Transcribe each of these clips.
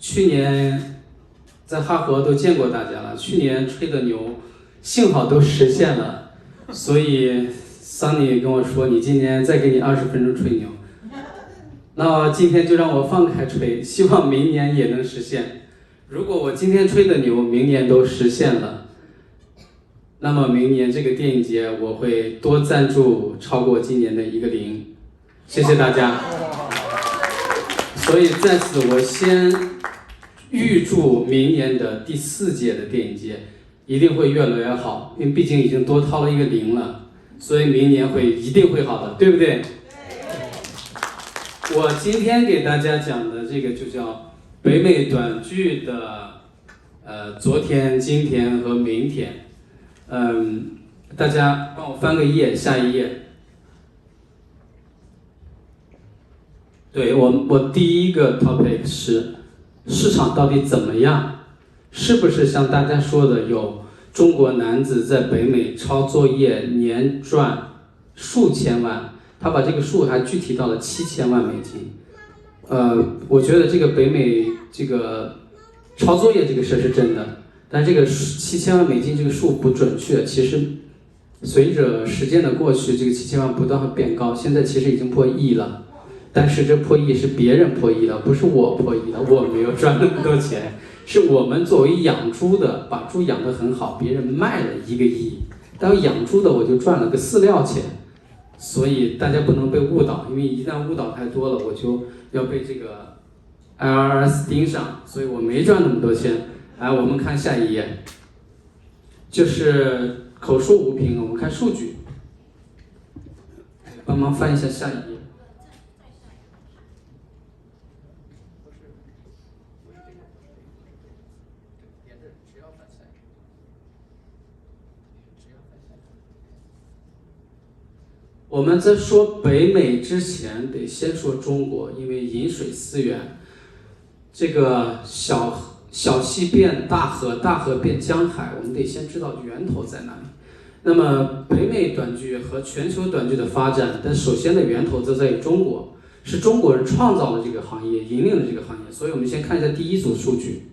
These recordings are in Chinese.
去年在哈佛都见过大家了，去年吹的牛，幸好都实现了，所以桑尼跟我说，你今年再给你20分钟吹牛。那今天就让我放开吹，希望明年也能实现。如果我今天吹的牛，明年都实现了，那么明年这个电影节我会多赞助超过今年的1个0。谢谢大家。所以在此我先预祝明年的第4届的电影节一定会越来越好，因为毕竟已经多掏了1个0了，所以明年一定会好的，对不对？我今天给大家讲的这个就叫北美短剧的昨天、今天和明天。大家帮我翻个页，下一页。对，我第一个 topic 是市场到底怎么样？是不是像大家说的有中国男子在北美抄作业年赚数千万？他把这个数还具体到了7000万美金。我觉得这个北美这个抄作业这个事是真的，但这个7000万美金这个数不准确。其实随着时间的过去，这个7000万不断会变高，现在其实已经破亿了。但是这破亿是别人破亿了，不是我破亿了，我没有赚那么多钱，是我们作为养猪的，把猪养得很好，别人卖了1个亿，但养猪的我就赚了个饲料钱。所以大家不能被误导，因为一旦误导太多了，我就要被这个 IRS 盯上，所以我没赚那么多钱。我们看下一页，就是口述无凭，我们看数据，帮忙翻一下下一页。我们在说北美之前，得先说中国，因为饮水思源，这个小溪变大河，大河变江海，我们得先知道源头在哪里。那么北美短剧和全球短剧的发展，但首先的源头就在于中国，是中国人创造了这个行业，引领了这个行业。所以我们先看一下第一组数据，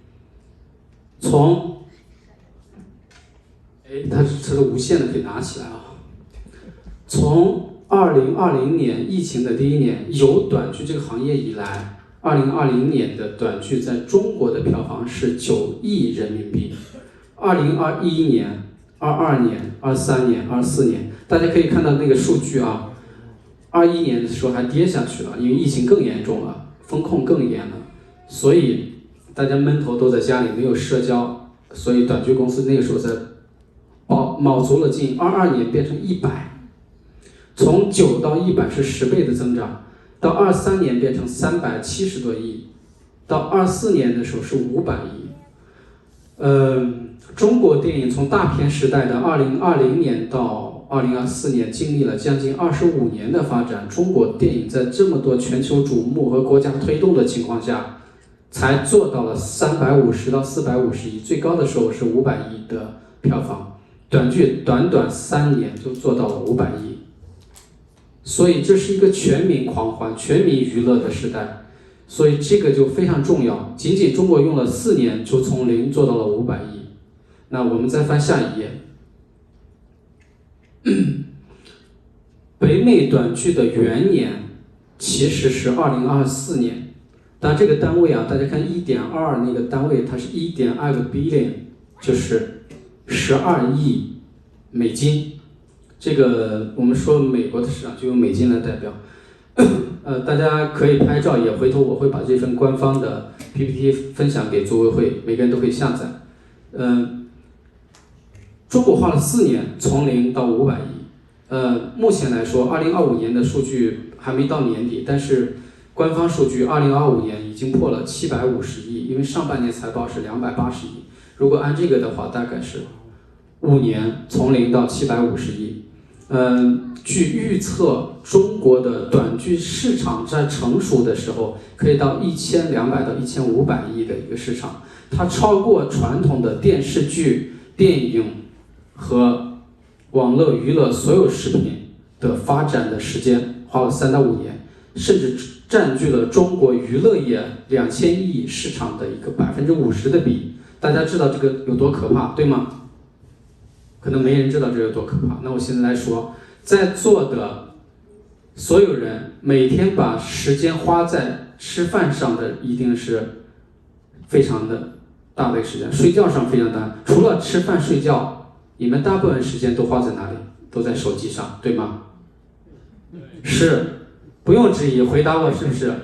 它是无线的，可以拿起来啊。从2020年疫情的第1年，有短剧这个行业以来，2020年的短剧在中国的票房是9亿人民币。2021年、22年、23年、24年，大家可以看到那个数据啊。21年的时候还跌下去了，因为疫情更严重了，风控更严了，所以大家闷头都在家里，没有社交，所以短剧公司那个时候才卯足了劲。22年变成100。从9到100是10倍的增长，到23年变成370多亿，到24年的时候是500亿。中国电影从大片时代的2020年到2024年，经历了将近25年的发展。中国电影在这么多全球瞩目和国家推动的情况下，才做到了350到450亿，最高的时候是500亿的票房。短剧短短3年就做到了500亿。所以这是一个全民狂欢、全民娱乐的时代，所以这个就非常重要。仅仅中国用了4年就从0做到了500亿。那我们再翻下一页。北美短剧的元年其实是2024年，但这个单位啊，大家看1.2那个单位，它是1.2个 billion， 就是12亿美金。这个我们说美国的市场就用美金来代表。大家可以拍照，也回头我会把这份官方的 PPT 分享给组委会，每个人都可以下载。中国花了4年从0到500亿。目前来说，2025年的数据还没到年底，但是官方数据2025年已经破了750亿，因为上半年财报是280亿。如果按这个的话，大概是5年从0到750亿。据预测，中国的短剧市场在成熟的时候，可以到1200到1500亿的一个市场，它超过传统的电视剧、电影和网络娱乐所有视频的发展的时间花了3到5年。甚至占据了中国娱乐业2000亿市场的一个50%的比。大家知道这个有多可怕，对吗？可能没人知道这有多可怕。那我现在来说，在座的所有人每天把时间花在吃饭上的一定是非常的大的一个时间，睡觉上非常大。除了吃饭睡觉，你们大部分时间都花在哪里？都在手机上，对吗？是，不用质疑，回答我是不是？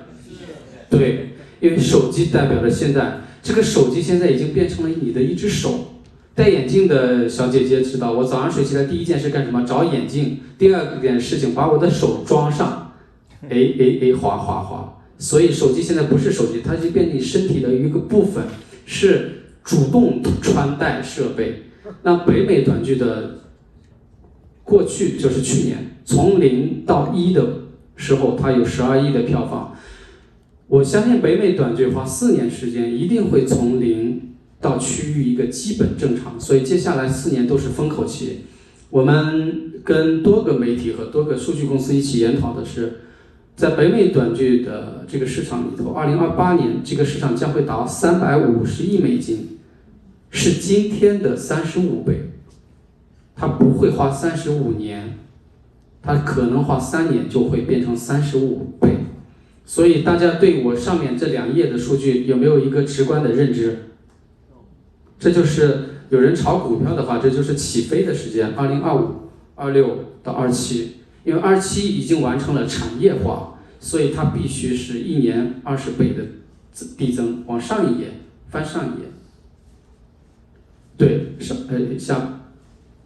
对，因为手机代表着现在这个手机现在已经变成了你的一只手。戴眼镜的小姐姐知道，我早上睡起来第一件事干什么？找眼镜。第二件事情，把我的手装上，滑滑滑。所以手机现在不是手机，它就变成你身体的一个部分，是主动穿戴设备。那北美短剧的过去就是去年，从0到1的时候，它有12亿的票房。我相信北美短剧花4年时间，一定会从0到趋于一个基本正常，所以接下来4年都是风口期。我们跟多个媒体和多个数据公司一起研讨的是，在北美短剧的这个市场里头，2028年这个市场将会达350亿美金，是今天的35倍。它不会花35年，它可能花3年就会变成35倍。所以大家对我上面这2页的数据有没有一个直观的认知？这就是有人炒股票的话，这就是起飞的时间，2025、26到27，因为27已经完成了产业化，所以它必须是1年20倍的递增。往上一页，翻上一页。对，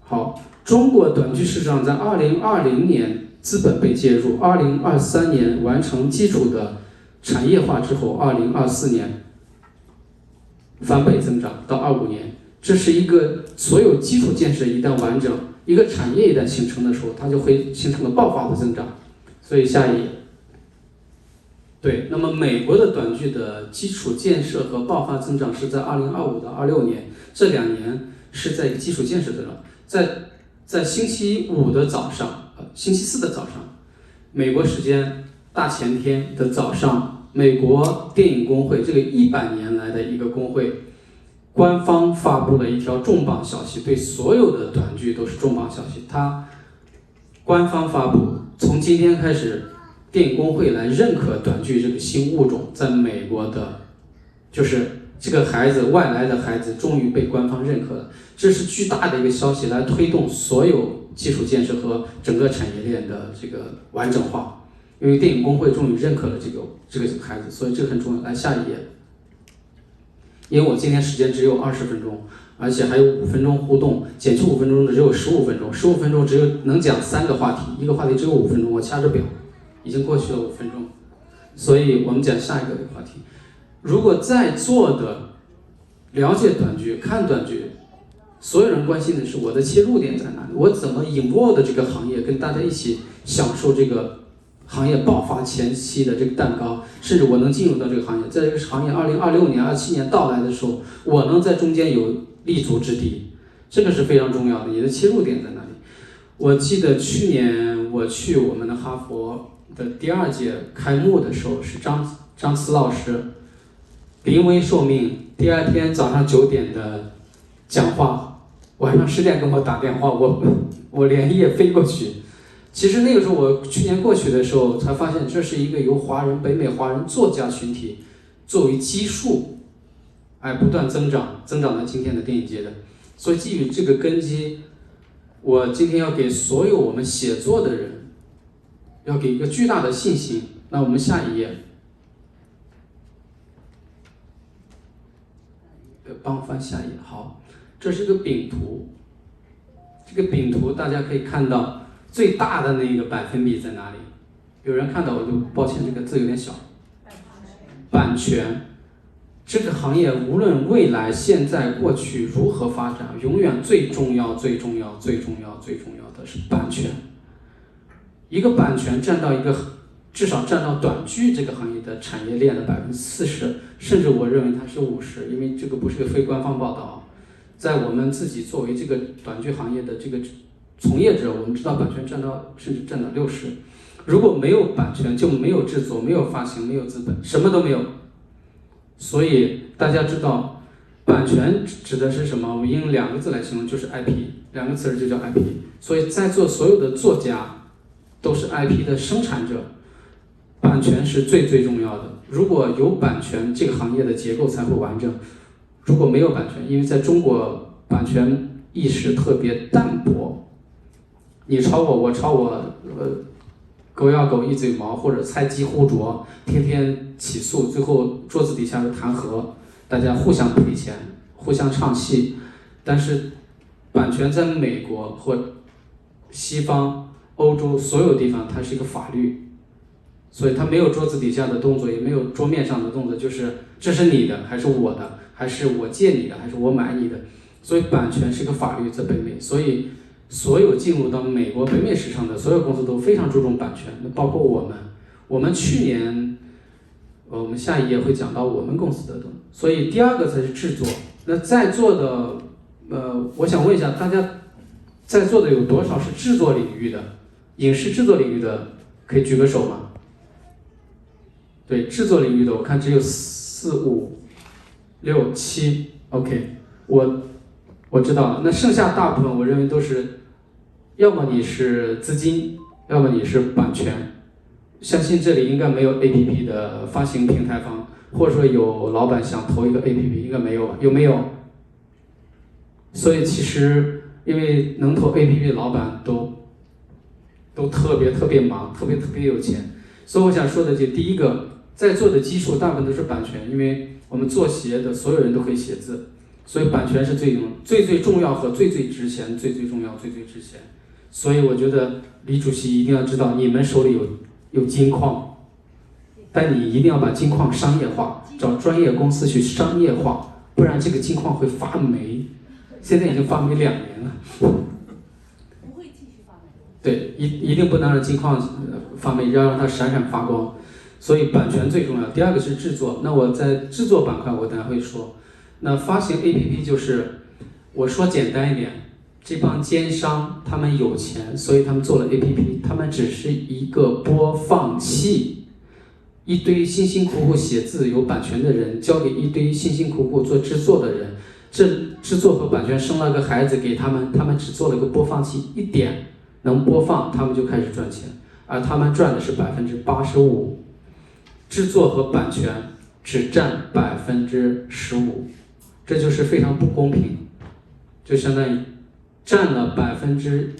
好，中国短剧市场在2020年资本被介入，2023年完成基础的产业化之后，2024年翻倍增长到25年，这是一个所有基础建设一旦完整，一个产业一旦形成的时候，它就会形成了爆发的增长。所以下一页。对，那么美国的短剧的基础建设和爆发增长是在2025到26年，这2年是在一个基础建设增长。在星期5的早上，星期4的早上，美国时间大前天的早上，美国电影工会这个100年来的一个工会，官方发布了一条重磅消息，对所有的短剧都是重磅消息。它官方发布，从今天开始，电影工会来认可短剧这个新物种，在美国的，就是这个孩子，外来的孩子终于被官方认可了。这是巨大的一个消息，来推动所有基础建设和整个产业链的这个完整化。因为电影工会终于认可了这个孩子，所以这个很重要。来下一页。因为我今天时间只有20分钟，而且还有5分钟互动，减去5分钟的只有15分钟，15分钟只有能讲3个话题，一个话题只有5分钟，我掐着表，已经过去了5分钟，所以我们讲下一个话题。如果在座的了解短剧、看短剧，所有人关心的是我的切入点在哪里，我怎么involve这个行业，跟大家一起享受这个行业爆发前期的这个蛋糕，甚至我能进入到这个行业，在这个行业2026年、27年到来的时候，我能在中间有立足之地，这个是非常重要的。你的切入点在哪里？我记得去年我去我们的哈佛的第2届开幕的时候，是张慈老师临危受命，第2天早上9点的讲话，晚上10点跟我打电话，我连夜飞过去。其实那个时候我去年过去的时候才发现，这是一个由北美华人作家群体作为基数，不断增长到今天的电影节的。所以基于这个根基，我今天要给所有我们写作的人，要给一个巨大的信心。那我们下一页，帮我翻下一页。好，这是个饼图，这个饼图大家可以看到。最大的那个百分比在哪里？有人看到我就抱歉，这个字有点小。版权，这个行业无论未来、现在、过去如何发展，永远最重要的是版权。一个版权至少占到短剧这个行业的产业链的40%，甚至我认为它是50%，因为这个不是个非官方报道。在我们自己作为这个短剧行业的这个从业者，我们知道版权甚至占到60%。如果没有版权，就没有制作，没有发行，没有资本，什么都没有。所以大家知道，版权指的是什么？我们用2个字来形容，就是 IP，2个词就叫 IP。所以在座所有的作家都是 IP 的生产者，版权是最最重要的。如果有版权，这个行业的结构才会完整。如果没有版权，因为在中国版权意识特别淡薄，你抄我，我抄我，狗咬狗一嘴毛，或者菜鸡互啄，天天起诉，最后桌子底下的弹劾，大家互相赔钱，互相唱戏。但是版权在美国或西方、欧洲所有地方，它是一个法律，所以它没有桌子底下的动作，也没有桌面上的动作，就是这是你的还是我的，还是我借你的还是我买你的。所以版权是一个法律在北美，所以所有进入到美国北美市场的所有公司都非常注重版权，包括我们。我们去年，我们下一页会讲到我们公司的东西。所以第2个才是制作。那在座的，我想问一下大家，在座的有多少是制作领域的？影视制作领域的可以举个手吗？对，制作领域的我看只有4、5、6、7 ，OK， 我知道了。那剩下大部分我认为都是，要么你是资金，要么你是版权。相信这里应该没有 APP 的发行平台方，或者说有老板想投一个 APP， 应该没有吧？有没有？所以其实因为能投 APP 的老板都特别忙，特别有钱。所以我想说的就第一个，在座的基础大部分都是版权，因为我们做鞋的所有人都可以写字。所以版权是最重要和最值钱，最重要最值钱。所以我觉得李主席一定要知道，你们手里有金矿，但你一定要把金矿商业化，找专业公司去商业化，不然这个金矿会发霉。现在已经发霉2年了。不会继续发霉。对，一定不能让金矿发霉，要让它闪闪发光。所以版权最重要。第2个是制作，那我在制作板块我等下会说。那发行 APP 就是，我说简单一点，这帮奸商他们有钱，所以他们做了 APP， 他们只是一个播放器，一堆辛辛苦苦写字有版权的人交给一堆辛辛苦苦做制作的人，这制作和版权生了个孩子给他们，他们只做了个播放器，一点能播放，他们就开始赚钱，而他们赚的是85%，制作和版权只占15%。这就是非常不公平，就相当于占了2%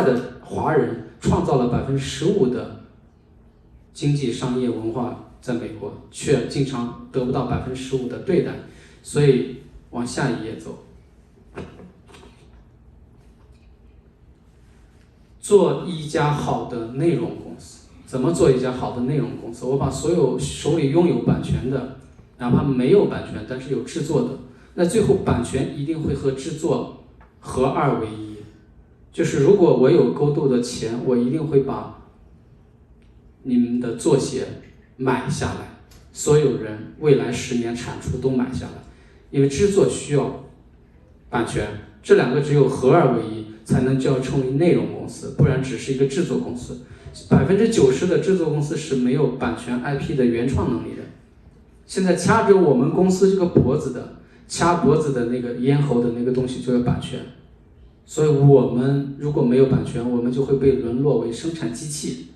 的华人创造了15%的经济商业文化，在美国却经常得不到15%的对待。所以往下一页走，做一家好的内容公司。怎么做一家好的内容公司？我把所有手里拥有版权的，哪怕没有版权，但是有制作的，那最后版权一定会和制作合2为1。就是如果我有勾豆的钱，我一定会把你们的作协买下来，所有人未来10年产出都买下来，因为制作需要版权，这2个只有合2为1，才能叫称为内容公司，不然只是一个制作公司。90%的制作公司是没有版权 IP 的原创能力的。现在掐着我们公司这个脖子的，掐脖子的那个咽喉的那个东西就要版权。所以我们如果没有版权，我们就会被沦落为生产机器，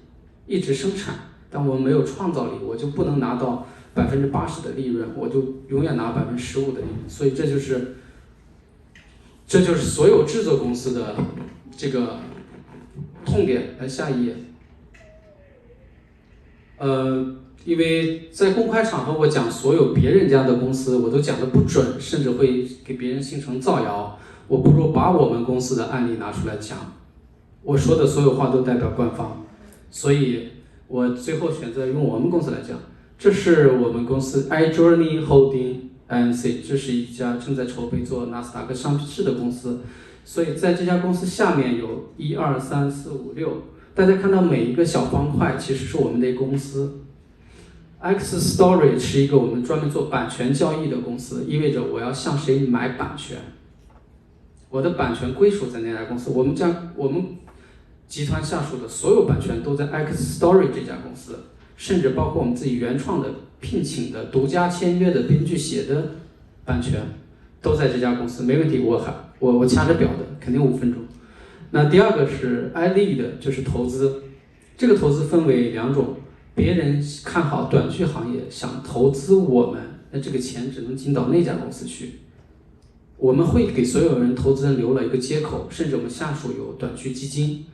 一直生产，但我们没有创造力，我就不能拿到80%的利润，我就永远拿15%的利润。所以这就是所有制作公司的这个痛点。来下一页。因为在公开场合我讲所有别人家的公司，我都讲的不准，甚至会给别人形成造谣。我不如把我们公司的案例拿出来讲，我说的所有话都代表官方，所以我最后选择用我们公司来讲。这是我们公司 iJourney Holding INC， 这是一家正在筹备做纳斯达克上市的公司。所以在这家公司下面有1、2、3、4、5、6，大家看到每一个小方块其实是我们的公司。X Story 是一个我们专门做版权交易的公司，意味着我要向谁买版权，我的版权归属在那家公司。我们集团下属的所有版权都在 X Story 这家公司，甚至包括我们自己原创的、聘请的、独家签约的编剧写的版权，都在这家公司，没问题。我掐着表的，肯定5分钟。那第二个是 I lead， 就是投资，这个投资分为2种，别人看好短剧行业，想投资我们，那这个钱只能进到那家公司去。我们会给所有人投资人留了一个接口，甚至我们下属有短剧基金，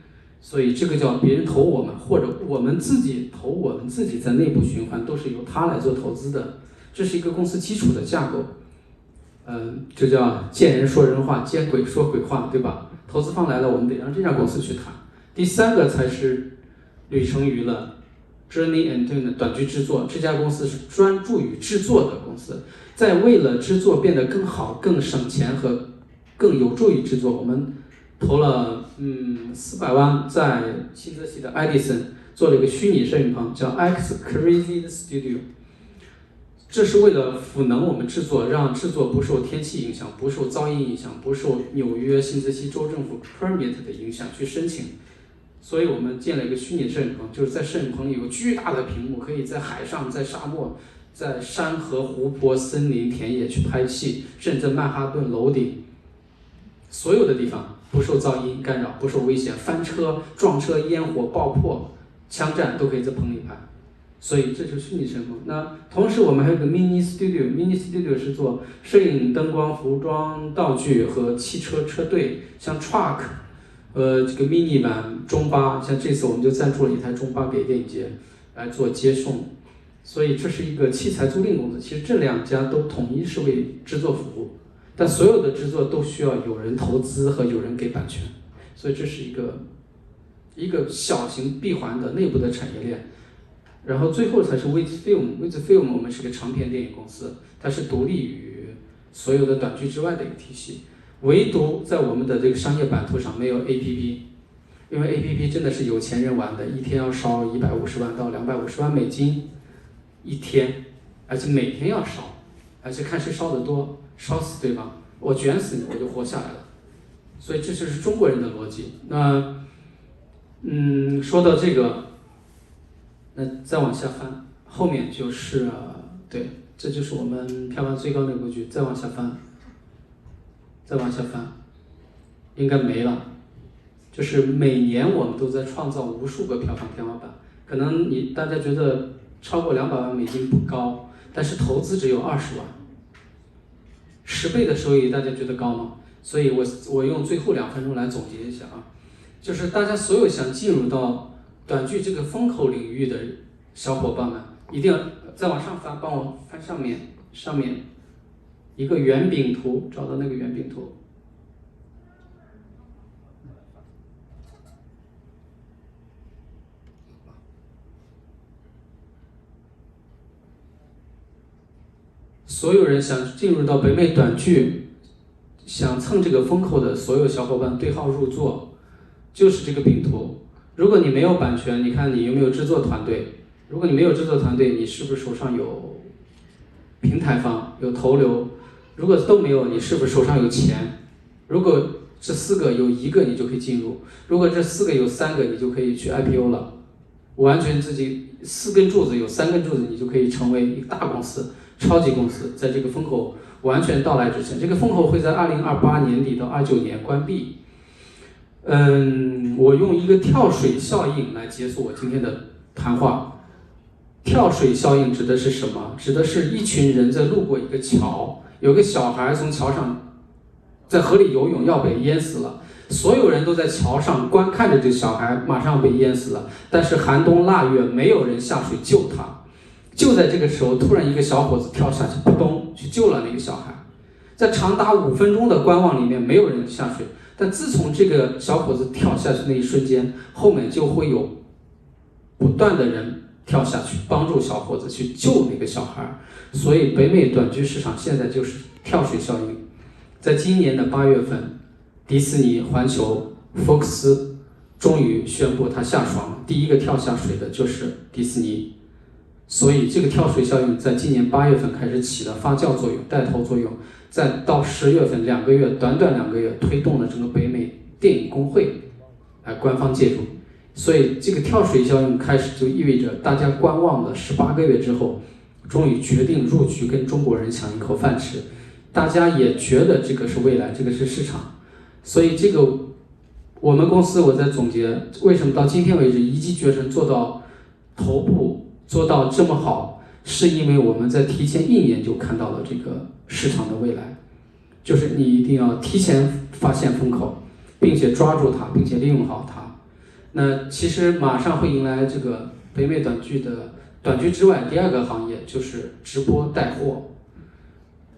所以这个叫别人投我们，或者我们自己投我们自己，在内部循环都是由他来做投资的，这是一个公司基础的架构。这叫见人说人话，见鬼说鬼话，对吧？投资方来了，我们得让这家公司去谈。第3个才是旅程娱乐 Journey Entertainment 短剧制作，这家公司是专注于制作的公司，在为了制作变得更好、更省钱和更有助于制作，我们投了400万在新泽西的 Edison 做了一个虚拟摄影棚，叫 X Crazy Studio。这是为了赋能我们制作，让制作不受天气影响，不受噪音影响，不受纽约新泽西州政府 permit 的影响去申请。所以我们建了一个虚拟摄影棚，就是在摄影棚里有巨大的屏幕，可以在海上、在沙漠、在山河、湖泊、森林、田野去拍戏，甚至曼哈顿楼顶，所有的地方不受噪音干扰，不受危险，翻车、撞车、烟火、爆破、枪战都可以在棚里拍。所以这就是虚拟摄影棚。那同时我们还有个 mini studio，mini studio 是做摄影、灯光、服装、道具和汽车车队，像 truck，这个 mini 版中巴，像这次我们就赞助了一台中巴给电影节来做接送。所以这是一个器材租赁公司。其实这2家都统一是为制作服务，但所有的制作都需要有人投资和有人给版权，所以这是一个小型闭环的内部的产业链。然后最后才是 With Film， 我们是个长片电影公司，它是独立于所有的短剧之外的一个体系，唯独在我们的这个商业版图上没有 APP， 因为 APP 真的是有钱人玩的，一天要烧150万到250万美金一天，而且每天要烧，而且看谁烧得多，烧死对方，我卷死你我就活下来了，所以这就是中国人的逻辑。那说到这个。那再往下翻，后面就是对，这就是我们票房最高的那部剧。再往下翻，应该没了。就是每年我们都在创造无数个票房天花板。可能大家觉得超过200万美金不高，但是投资只有20万，10倍的收益，大家觉得高吗？所以我用最后2分钟来总结一下啊，就是大家所有想进入到短剧这个风口领域的小伙伴们，一定要再往上翻，帮我翻上面一个圆饼图，找到那个圆饼图。所有人想进入到北美短剧，想蹭这个风口的所有小伙伴对号入座，就是这个饼图。如果你没有版权，你看你有没有制作团队？如果你没有制作团队，你是不是手上有平台方、有投流？如果都没有，你是不是手上有钱？如果这4个有1个，你就可以进入；如果这4个有3个，你就可以去 IPO 了。完全自己4根柱子有3根柱子，你就可以成为一个大公司、超级公司。在这个风口完全到来之前，这个风口会在2028年底到29年关闭。我用一个跳水效应来结束我今天的谈话。跳水效应指的是什么？指的是一群人在路过一个桥，有个小孩从桥上在河里游泳要被淹死了，所有人都在桥上观看着这个小孩马上被淹死了，但是寒冬腊月没有人下水救他。就在这个时候，突然一个小伙子跳下去，扑通去救了那个小孩。在长达5分钟的观望里面，没有人下水。但自从这个小伙子跳下去那一瞬间，后面就会有不断的人跳下去帮助小伙子去救那个小孩。所以北美短剧市场现在就是跳水效应。在今年的8月份，迪士尼、环球、福克斯终于宣布它下爽了，第一个跳下水的就是迪士尼。所以这个跳水效应在今年8月份开始起了发酵作用、带头作用，再到10月份2个月，短短2个月推动了整个北美电影工会官方介入。所以这个跳水效应开始就意味着大家观望了18个月之后，终于决定入局跟中国人抢一口饭吃。大家也觉得这个是未来，这个是市场。所以这个我们公司我在总结，为什么到今天为止一骑绝尘做到头部做到这么好，是因为我们在提前1年就看到了这个市场的未来。就是你一定要提前发现风口，并且抓住它，并且利用好它。那其实马上会迎来这个北美短剧的短剧之外第2个行业，就是直播带货。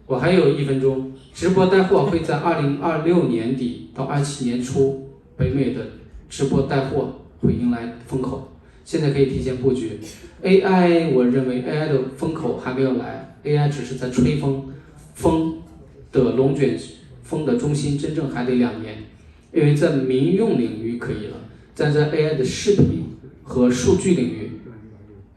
我还有1分钟，直播带货会在2026年底到27年初，北美的直播带货会迎来风口，现在可以提前布局。AI 我认为 AI 的风口还没有来 ，AI 只是在吹风，风的龙卷风的中心真正还得2年，因为在民用领域可以了，但在 AI 的视频和数据领域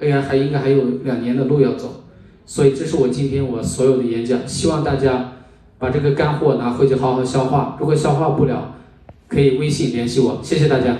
，AI 应该还有2年的路要走。所以这是我今天我所有的演讲，希望大家把这个干货拿回去好好消化，如果消化不了，可以微信联系我，谢谢大家。